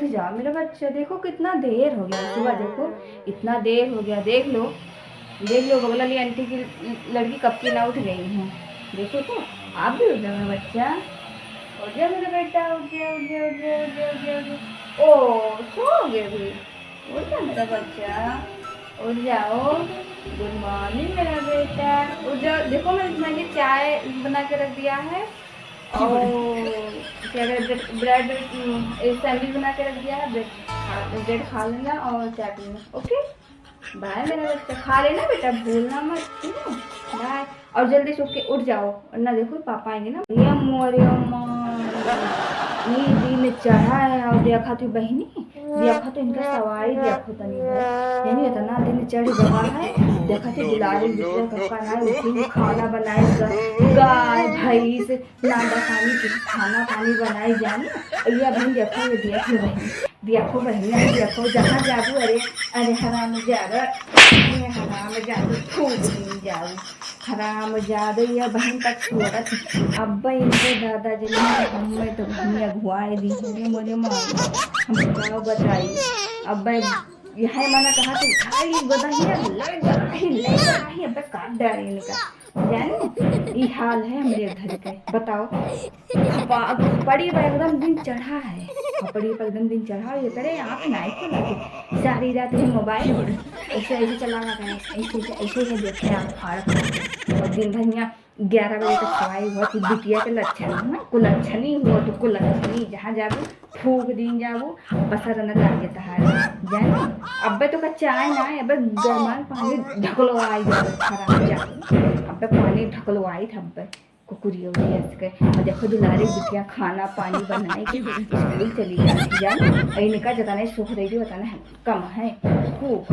जा मेरा बच्चा, देखो कितना देर हो गया सुबह, देखो इतना देर हो गया, देख लो बगल वाली आंटी की लड़की कब की ना उठ गई है। देखो तो आप भी उठ जाओ मेरा बच्चा, उठ जाओ मेरा बेटा, उठ जाओ उठ जाओ उठ जाओ उठ जाओ उठ जाओ उठ जाओ। ओ सो गए भी, उठ जाओ मेरा बच्चा, उठ जाओ। गुड मॉर्निंग मेरा बेटा, उठ जाओ। देखो मैंने चाय बना के रख दिया है और क्या कहते ब्रेड सैंडविच बना के रख दिया है, ब्रेड खा लेना और चाय पीना। ओके बाय मेरा बच्चा, खा लेना बेटा, भूलना मत, ठीक है, बाय। और जल्दी सो के उठ जाओ वरना देखो पापा आएंगे ना। ये मोरे ये दिन चढ़ा है और देखा थी बहनी, देखा तो इनका सवारी देखो तनी है, यानी इतना दिन चढ़ गया है। देखा थी दुलारी बिटिया कक्का ना उठी खाना बनाए, गाय भैंस नांदा पानी खाना पानी बनाई जानी। या बहन देखो ये देखो बहन, देखो बहनिया देखो जहाँ जादू, अरे हराम जादू खूब नहीं जाऊ, हराम जादू या बहन तक छोड़त। अब्बा इनके दादाजी ने हमें तो भनिया घुआए दी होंगे मोरे माँ, हम क्या बताइए। अब्बा यह मना कहा तो भाई बदाइया ले अब्बा काट डाले इनका, जाने ये हाल है हमारे घर के। बताओ खपड़ी पर एकदम दिन चढ़ा है, खपड़ी पर एकदम दिन चढ़ा, ये करे आँख नाई खोला के सारी रात ही मोबाइल ऐसे ऐसे चलाना था, ऐसे देखे आप फाड़ और दिन भर यहाँ 11 बजे तक सवाई हुआ थी। बिटिया के लक्षण है ना, कुलक्षणी हुआ तो कुलक्षणी जहाँ जाबू फूक दिन जाबू बसर न लागे तहारे जाने। अब्बे तो कच्चा आए ना, अब्बे गर्मान पानी ढकलो आई खराब जाबू, अब्बे पानी ढकलो आई था अब्बे कुकुरिया के। और देखो दुलारी बिटिया खाना पानी बनाए कि स्कूल चली जाती जान, इनका जताने सुख रही थी बताना कम है खूब